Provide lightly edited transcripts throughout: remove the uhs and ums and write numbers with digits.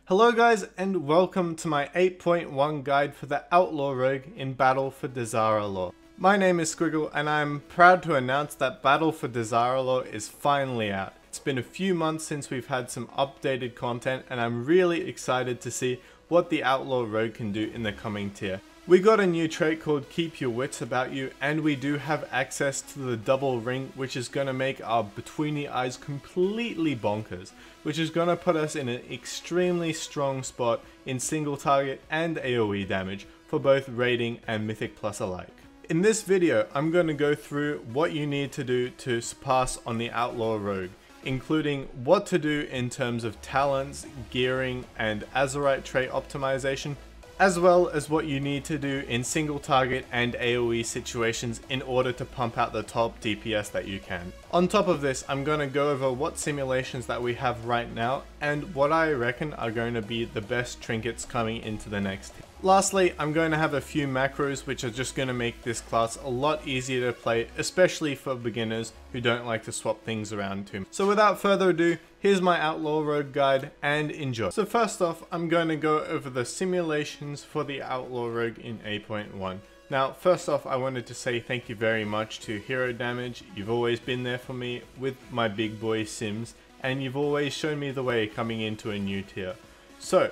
Hello guys and welcome to my 8.1 guide for the Outlaw Rogue in Battle for Dazar'alor. My name is Squiggle and I'm proud to announce that Battle for Dazar'alor is finally out. It's been a few months since we've had some updated content and I'm really excited to see what the Outlaw Rogue can do in the coming tier. We got a new trait called Keep Your Wits About You, and we do have access to the double ring, which is going to make our Between the Eyes completely bonkers, which is going to put us in an extremely strong spot in single target and AoE damage for both raiding and Mythic Plus alike. In this video, I'm going to go through what you need to do to surpass on the Outlaw Rogue, including what to do in terms of talents, gearing, and Azerite trait optimization, as well as what you need to do in single target and AoE situations in order to pump out the top DPS that you can. On top of this, I'm going to go over what simulations that we have right now and what I reckon are going to be the best trinkets coming into the next tier. Lastly, I'm going to have a few macros which are just going to make this class a lot easier to play, especially for beginners who don't like to swap things around too much. So without further ado, here's my Outlaw Rogue guide and enjoy. So first off, I'm going to go over the simulations for the Outlaw Rogue in 8.1. Now, first off, I wanted to say thank you very much to Hero Damage. You've always been there for me with my big boy sims, and you've always shown me the way coming into a new tier. So,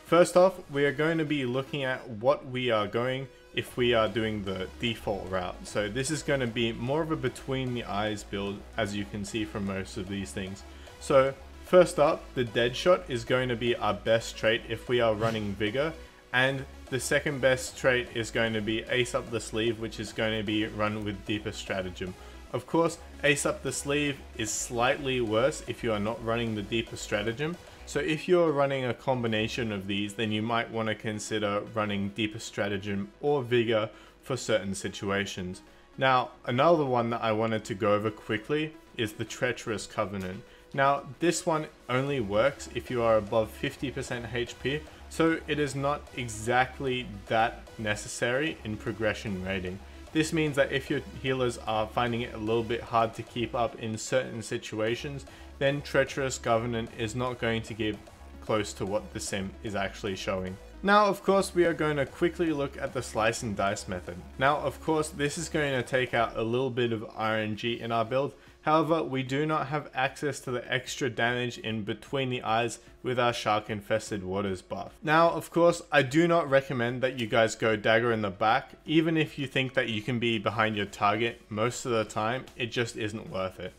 first off, we are going to be looking at what we are going if we are doing the default route. So this is going to be more of a between the eyes build, as you can see from most of these things. So first up, the Deadshot is going to be our best trait if we are running Vigor, and the second best trait is going to be Ace Up the Sleeve, which is going to be run with Deeper Stratagem. Of course, Ace Up the Sleeve is slightly worse if you are not running the Deeper Stratagem. So if you're running a combination of these, then you might want to consider running Deeper Stratagem or Vigor for certain situations. Now, another one that I wanted to go over quickly is the Treacherous Covenant. Now, this one only works if you are above 50% HP, so it is not exactly that necessary in progression rating. This means that if your healers are finding it a little bit hard to keep up in certain situations, then Treacherous Covenant is not going to give close to what the sim is actually showing. Now, of course, we are going to quickly look at the Slice and Dice method. Now, of course, this is going to take out a little bit of RNG in our build. However, we do not have access to the extra damage in Between the Eyes with our Shark Infested Waters buff. Now, of course, I do not recommend that you guys go Dagger in the Back. Even if you think that you can be behind your target, most of the time, it just isn't worth it.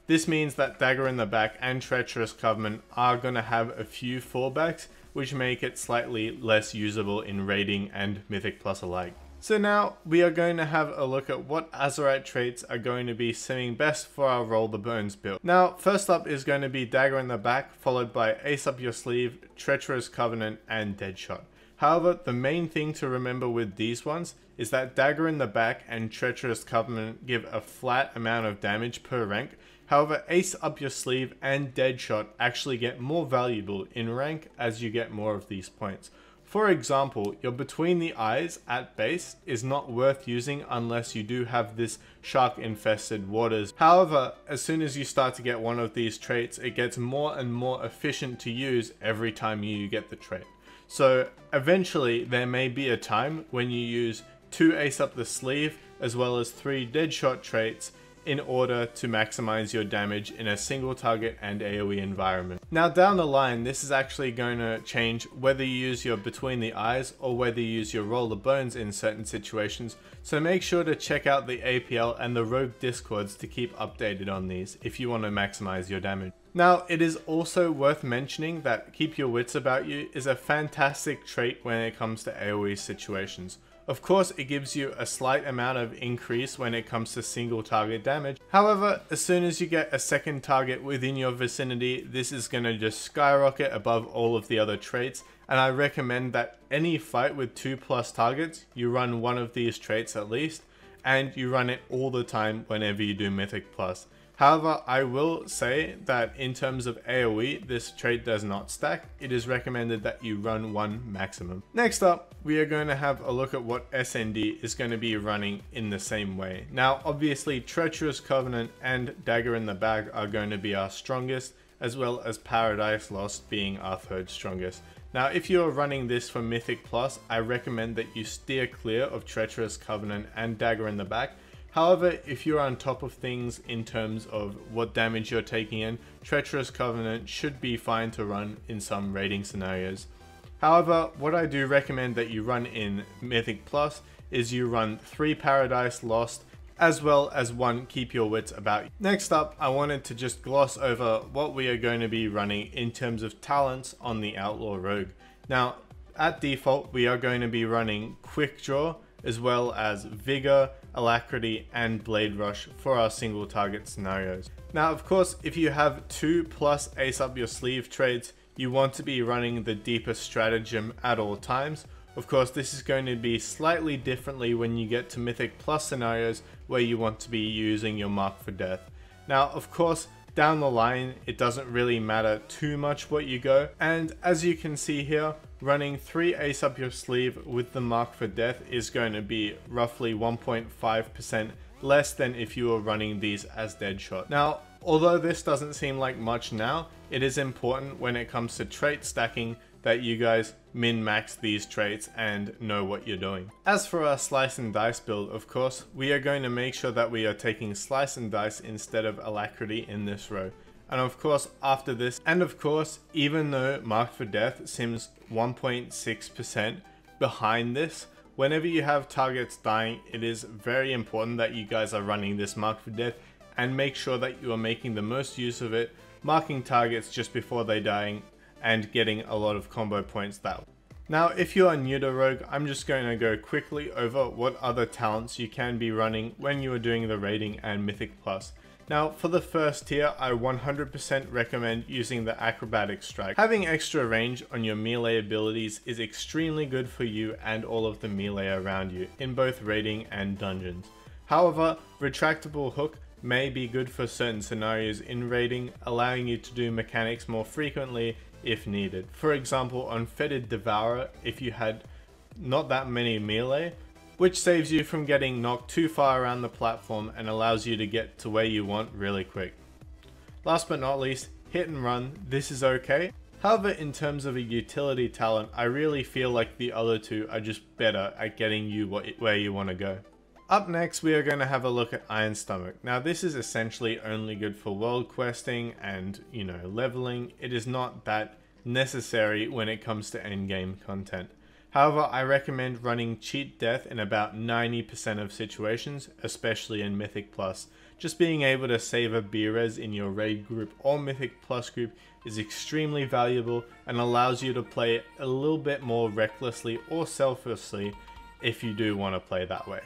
This means that Dagger in the Back and Treacherous Covenant are going to have a few fallbacks, which make it slightly less usable in raiding and Mythic Plus alike. So now we are going to have a look at what Azerite traits are going to be simming best for our Roll the Bones build. Now, first up is going to be Dagger in the Back, followed by Ace Up Your Sleeve, Treacherous Covenant, and Deadshot. However, the main thing to remember with these ones is that Dagger in the Back and Treacherous Covenant give a flat amount of damage per rank. However, Ace Up Your Sleeve and Deadshot actually get more valuable in rank as you get more of these points. For example, your Between the Eyes at base is not worth using unless you do have this Shark Infested Waters. However, as soon as you start to get one of these traits, it gets more and more efficient to use every time you get the trait. So eventually there may be a time when you use 2 Ace Up the Sleeve as well as 3 Deadshot traits in order to maximize your damage in a single target and AoE environment. Now down the line, this is actually going to change whether you use your Between the Eyes or whether you use your Roll the Bones in certain situations, so make sure to check out the APL and the Rogue Discords to keep updated on these if you want to maximize your damage. Now, it is also worth mentioning that Keep Your Wits About You is a fantastic trait when it comes to AoE situations. Of course, it gives you a slight amount of increase when it comes to single target damage. However, as soon as you get a second target within your vicinity, this is going to just skyrocket above all of the other traits. And I recommend that any fight with 2+ targets, you run one of these traits at least, and you run it all the time whenever you do Mythic Plus. However, I will say that in terms of AoE, this trait does not stack. It is recommended that you run one maximum. Next up, we are going to have a look at what SND is going to be running in the same way. Now, obviously, Treacherous Covenant and Dagger in the Bag are going to be our strongest, as well as Paradise Lost being our third strongest. Now if you are running this for Mythic Plus, I recommend that you steer clear of Treacherous Covenant and Dagger in the back. However, if you're on top of things in terms of what damage you're taking in, Treacherous Covenant should be fine to run in some raiding scenarios. However, what I do recommend that you run in Mythic Plus is you run 3 Paradise Lost as well as 1 Keep Your Wits about you. Next up, I wanted to just gloss over what we are going to be running in terms of talents on the Outlaw Rogue. Now, at default, we are going to be running Quick Draw, as well as Vigor, Alacrity, and Blade Rush for our single target scenarios. Now, of course, if you have 2+ Ace Up Your Sleeve traits, you want to be running the Deepest Stratagem at all times. Of course, this is going to be slightly differently when you get to Mythic Plus scenarios where you want to be using your Mark for Death. Now, of course, down the line, it doesn't really matter too much what you go, and as you can see here, running 3 Ace Up Your Sleeve with the Mark for Death is going to be roughly 1.5% less than if you were running these as Deadshot. Now, although this doesn't seem like much now, it is important when it comes to trait stacking that you guys min-max these traits and know what you're doing. As for our Slice and Dice build, of course, we are going to make sure that we are taking Slice and Dice instead of Alacrity in this row. And of course, after this, and of course, even though Mark for Death seems 1.6% behind this, whenever you have targets dying, it is very important that you guys are running this Mark for Death and make sure that you are making the most use of it, marking targets just before they dying, and getting a lot of combo points that way. Now, if you are new to Rogue, I'm just going to go quickly over what other talents you can be running when you are doing the raiding and Mythic Plus. Now, for the first tier, I 100% recommend using the Acrobatic Strike. Having extra range on your melee abilities is extremely good for you and all of the melee around you in both raiding and dungeons. However, Retractable Hook may be good for certain scenarios in raiding, allowing you to do mechanics more frequently if needed. For example, on Fetid Devourer, if you had not that many melee, which saves you from getting knocked too far around the platform and allows you to get to where you want really quick. Last but not least, Hit and Run. This is okay. However, in terms of a utility talent, I really feel like the other two are just better at getting you where you want to go. Up next, we are going to have a look at Iron Stomach. Now, this is essentially only good for world questing and, leveling. It is not that necessary when it comes to endgame content. However, I recommend running Cheat Death in about 90% of situations, especially in Mythic Plus. Just being able to save a B-Res in your raid group or Mythic Plus group is extremely valuable and allows you to play a little bit more recklessly or selflessly if you do want to play that way.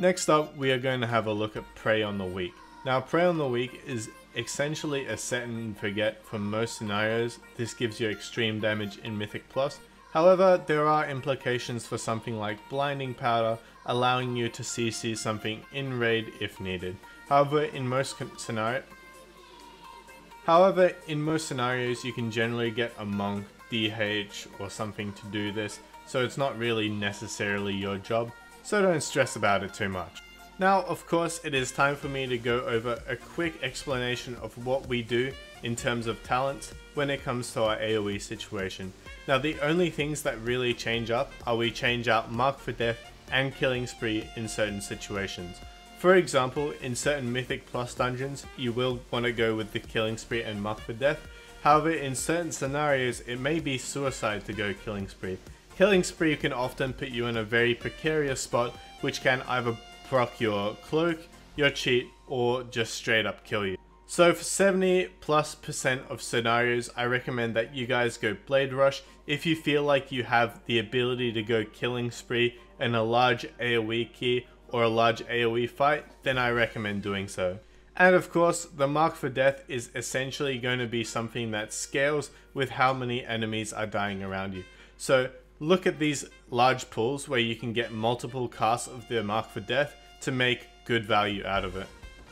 Next up, we are going to have a look at Prey on the Weak. Now, Prey on the Weak is essentially a set and forget for most scenarios. This gives you extreme damage in Mythic Plus. However, there are implications for something like Blinding Powder, allowing you to CC something in raid if needed. However, in most scenarios, you can generally get a monk, DH, or something to do this, so it's not really necessarily your job. So don't stress about it too much. Now, of course, it is time for me to go over a quick explanation of what we do in terms of talents when it comes to our AoE situation. Now, the only things that really change up are we change out Mark for Death and Killing Spree in certain situations. For example, in certain Mythic Plus dungeons, you will want to go with the Killing Spree and Mark for Death. However, in certain scenarios, it may be suicide to go Killing Spree. Killing Spree can often put you in a very precarious spot, which can either proc your cloak, your cheat, or just straight up kill you. So for 70+% of scenarios, I recommend that you guys go Blade Rush. If you feel like you have the ability to go Killing Spree in a large AoE key or a large AoE fight, then I recommend doing so. And of course, the Mark for Death is essentially going to be something that scales with how many enemies are dying around you. So look at these large pools where you can get multiple casts of the Mark for Death to make good value out of it.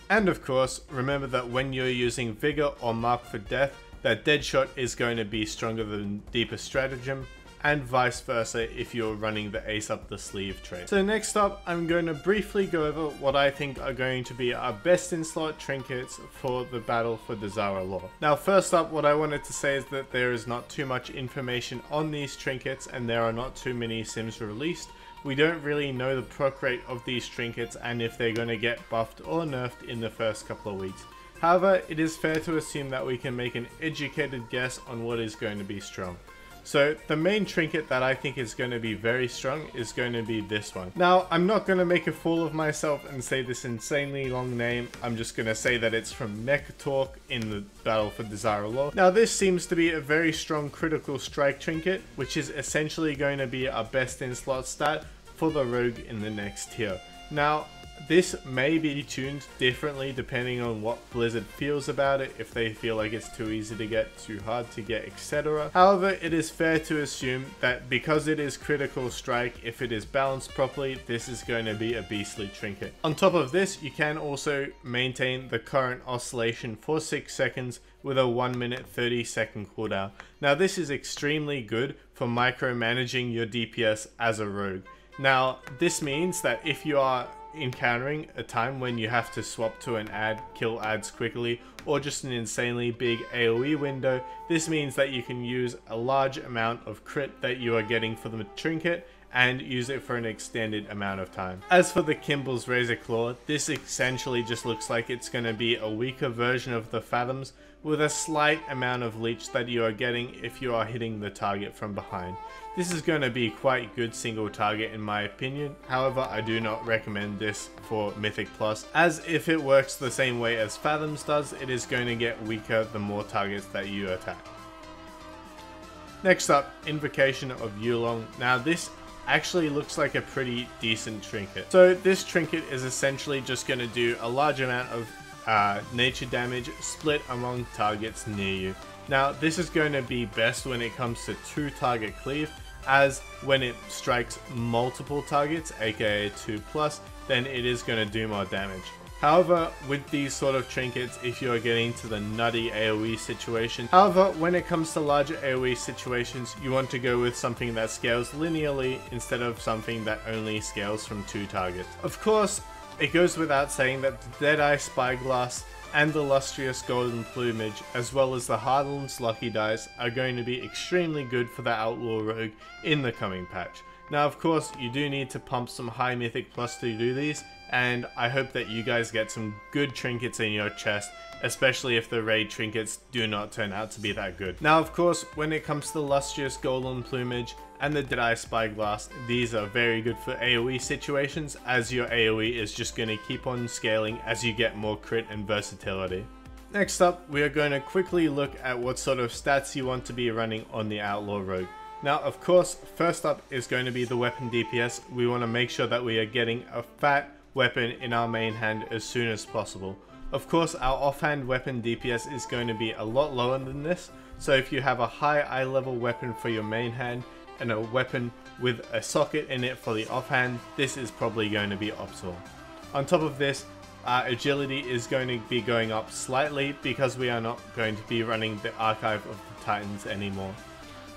And of course, remember that when you're using Vigor or Mark for Death, that Deadshot is going to be stronger than Deepest Stratagem. and vice versa if you're running the ace up the sleeve trait. So next up, I'm going to briefly go over what I think are going to be our best in slot trinkets for the battle for Dazara Law. Now first up, what I wanted to say is that there is not too much information on these trinkets and there are not too many sims released. We don't really know the proc rate of these trinkets and if they're going to get buffed or nerfed in the first couple of weeks. However, it is fair to assume that we can make an educated guess on what is going to be strong. So the main trinket that I think is going to be very strong is going to be this one. Now, I'm not going to make a fool of myself and say this insanely long name. I'm just going to say that it's from Mecha Talk in the Battle for Dazara Law. Now, this seems to be a very strong critical strike trinket, which is essentially going to be our best in slot stat for the rogue in the next tier. Now, this may be tuned differently depending on what Blizzard feels about it, if they feel like it's too easy to get, too hard to get, etc. However, it is fair to assume that because it is critical strike, if it is balanced properly, this is going to be a beastly trinket. On top of this, you can also maintain the current oscillation for 6 seconds with a 1 minute 30 second cooldown. Now this is extremely good for micromanaging your DPS as a rogue. Now this means that if you are encountering a time when you have to swap to an ad, kill ads quickly, or just an insanely big AoE window, this means that you can use a large amount of crit that you are getting for the trinket and use it for an extended amount of time. As for the Kimball's Razor Claw, this essentially just looks like it's going to be a weaker version of the Fathoms with a slight amount of leech that you are getting if you are hitting the target from behind. This is going to be quite good single target in my opinion, however I do not recommend this for Mythic Plus, as if it works the same way as Fathoms does, it is going to get weaker the more targets that you attack. Next up, Invocation of Yulong. Now this actually looks like a pretty decent trinket. So this trinket is essentially just going to do a large amount of nature damage split among targets near you. Now this is going to be best when it comes to 2 target cleave, as when it strikes multiple targets, aka 2+, then it is going to do more damage. However, with these sort of trinkets, if you are getting to the nutty AoE situation, when it comes to larger AoE situations, you want to go with something that scales linearly instead of something that only scales from 2 targets. Of course, it goes without saying that the Deadeye Spyglass and the Lustrous Golden Plumage, as well as the Harden's Lucky Dice, are going to be extremely good for the Outlaw Rogue in the coming patch. Now of course, you do need to pump some high Mythic Plus to do these, and I hope that you guys get some good trinkets in your chest, especially if the raid trinkets do not turn out to be that good. Now of course, when it comes to the Lustrous Golden Plumage and the Deadeye Spyglass, these are very good for AoE situations, as your AoE is just going to keep on scaling as you get more crit and versatility. Next up, we are going to quickly look at what sort of stats you want to be running on the Outlaw Rogue. Now of course, first up is going to be the weapon DPS. We want to make sure that we are getting a fat weapon in our main hand as soon as possible. Of course, our offhand weapon DPS is going to be a lot lower than this, so if you have a high eye level weapon for your main hand and a weapon with a socket in it for the offhand, this is probably going to be optimal. On top of this, our agility is going to be going up slightly because we are not going to be running the Archive of the Titans anymore.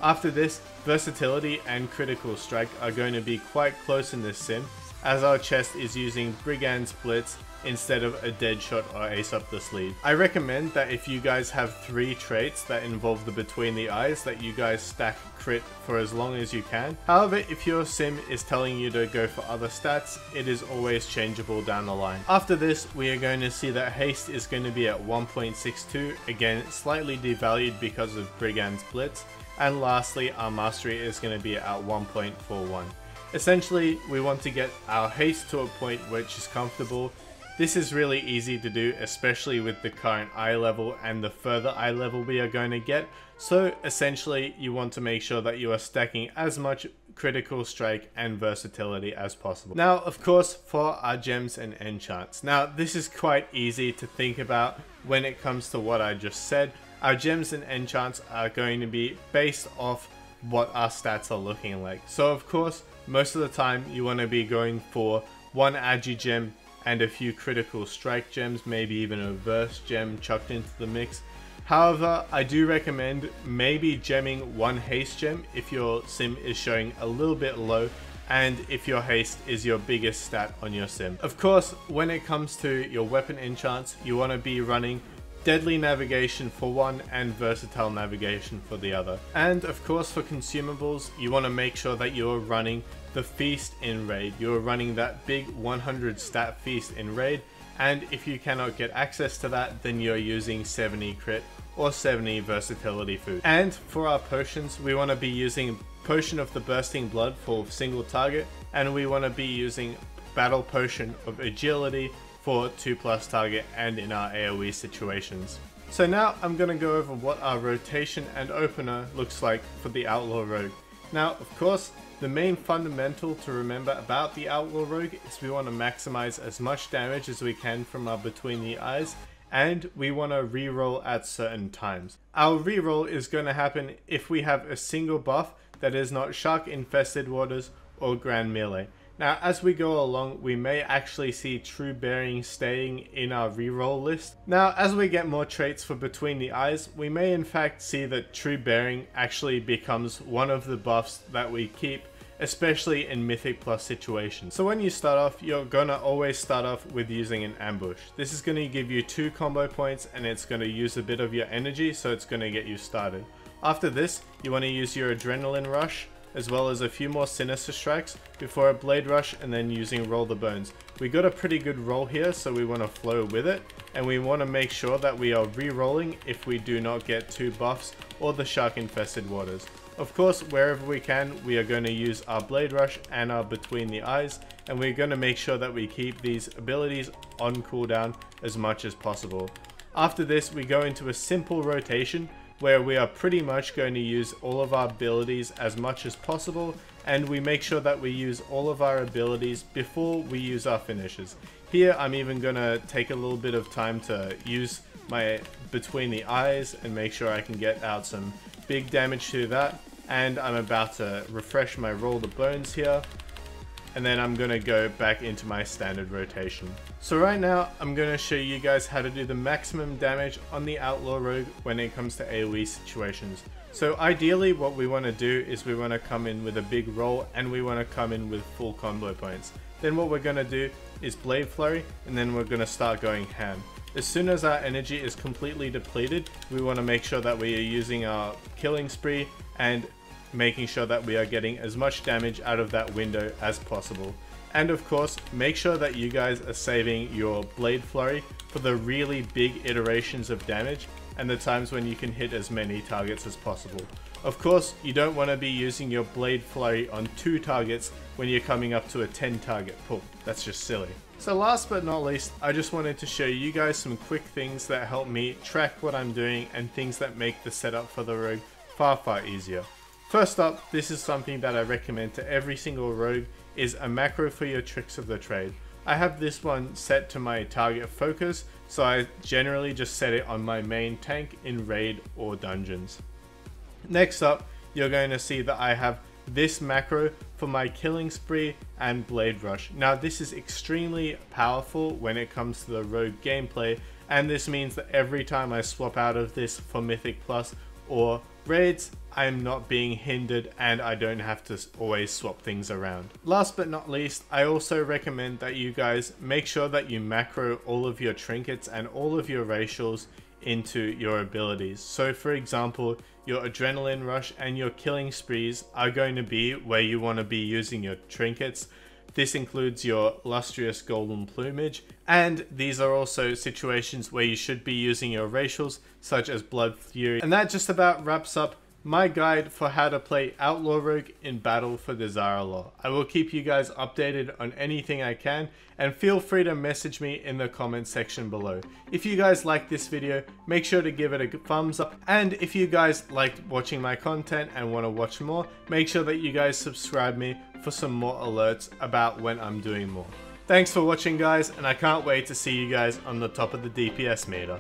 After this, versatility and critical strike are going to be quite close in this sim, as our chest is using Brigand's Blitz instead of a dead shot or ace up the sleeve. I recommend that if you guys have 3 traits that involve the between the eyes, that you guys stack crit for as long as you can. However, if your sim is telling you to go for other stats, it is always changeable down the line. After this, we are going to see that haste is going to be at 1.62, again slightly devalued because of Brigand's Blitz, and lastly our mastery is going to be at 1.41. Essentially, we want to get our haste to a point which is comfortable. This is really easy to do, especially with the current eye level and the further eye level we are going to get. So essentially, you want to make sure that you are stacking as much critical strike and versatility as possible. Now, of course, for our gems and enchants. Now, this is quite easy to think about when it comes to what I just said. Our gems and enchants are going to be based off what our stats are looking like. So of course, most of the time you want to be going for 1 agi gem and a few critical strike gems, maybe even a verse gem chucked into the mix. However, I do recommend maybe gemming one haste gem if your sim is showing a little bit low and if your haste is your biggest stat on your sim. Of course, when it comes to your weapon enchants, you want to be running deadly navigation for one and versatile navigation for the other. And of course for consumables, you want to make sure that you're running the feast in raid. You're running that big 100 stat feast in raid, and if you cannot get access to that, then you're using 70 crit or 70 versatility food. And for our potions, we want to be using Potion of the Bursting Blood for single target, and we want to be using Battle Potion of Agility for 2+ target and in our AoE situations. So now I'm going to go over what our rotation and opener looks like for the Outlaw Rogue. Now, of course, the main fundamental to remember about the Outlaw Rogue is we want to maximize as much damage as we can from our Between the Eyes, and we want to reroll at certain times. Our reroll is going to happen if we have a single buff that is not Shark Infested Waters or Grand Melee. Now, as we go along, we may actually see True Bearing staying in our reroll list. Now, as we get more traits for Between the Eyes, we may in fact see that True Bearing actually becomes one of the buffs that we keep, especially in Mythic Plus situations. So when you start off, you're gonna always start off with using an ambush. This is gonna give you 2 combo points and it's gonna use a bit of your energy, so it's gonna get you started. After this, you wanna use your Adrenaline Rush, as well as a few more Sinister Strikes before a Blade Rush, and then using Roll the Bones. We got a pretty good roll here, so we want to flow with it, and we want to make sure that we are re-rolling if we do not get 2 buffs or the Shark Infested Waters. Of course, wherever we can, we are going to use our Blade Rush and our Between the Eyes, and we're going to make sure that we keep these abilities on cooldown as much as possible. After this, we go into a simple rotation, where we are pretty much going to use all of our abilities as much as possible, and we make sure that we use all of our abilities before we use our finishes. Here I'm even going to take a little bit of time to use my Between the Eyes and make sure I can get out some big damage to that, and I'm about to refresh my Roll the Bones here, and then I'm going to go back into my standard rotation. So right now I'm going to show you guys how to do the maximum damage on the Outlaw Rogue when it comes to AoE situations. So ideally what we want to do is we want to come in with a big roll and we want to come in with full combo points. Then what we're going to do is Blade Flurry, and then we're going to start going ham. As soon as our energy is completely depleted, we want to make sure that we are using our Killing Spree and making sure that we are getting as much damage out of that window as possible. And of course, make sure that you guys are saving your Blade Flurry for the really big iterations of damage and the times when you can hit as many targets as possible. Of course, you don't want to be using your Blade Flurry on 2 targets when you're coming up to a 10 target pull. That's just silly. So last but not least, I just wanted to show you guys some quick things that help me track what I'm doing and things that make the setup for the rogue far easier. First up, this is something that I recommend to every single rogue, is a macro for your tricks of the trade. I have this one set to my target focus, so I generally just set it on my main tank in raid or dungeons. Next up, you're going to see that I have this macro for my Killing Spree and Blade Rush. Now this is extremely powerful when it comes to the rogue gameplay, and this means that every time I swap out of this for Mythic Plus or raids, I'm not being hindered and I don't have to always swap things around. Last but not least, I also recommend that you guys make sure that you macro all of your trinkets and all of your racials into your abilities. So for example, your Adrenaline Rush and your Killing Sprees are going to be where you want to be using your trinkets. This includes your Lustrous Golden Plumage, and these are also situations where you should be using your racials such as Blood Fury. And that just about wraps up my guide for how to play Outlaw Rogue in Battle for Desire. I will keep you guys updated on anything I can, and feel free to message me in the comment section below. If you guys like this video, make sure to give it a thumbs up, and if you guys liked watching my content and want to watch more, make sure that you guys subscribe me for some more alerts about when I'm doing more. Thanks for watching guys, and I can't wait to see you guys on the top of the DPS meter.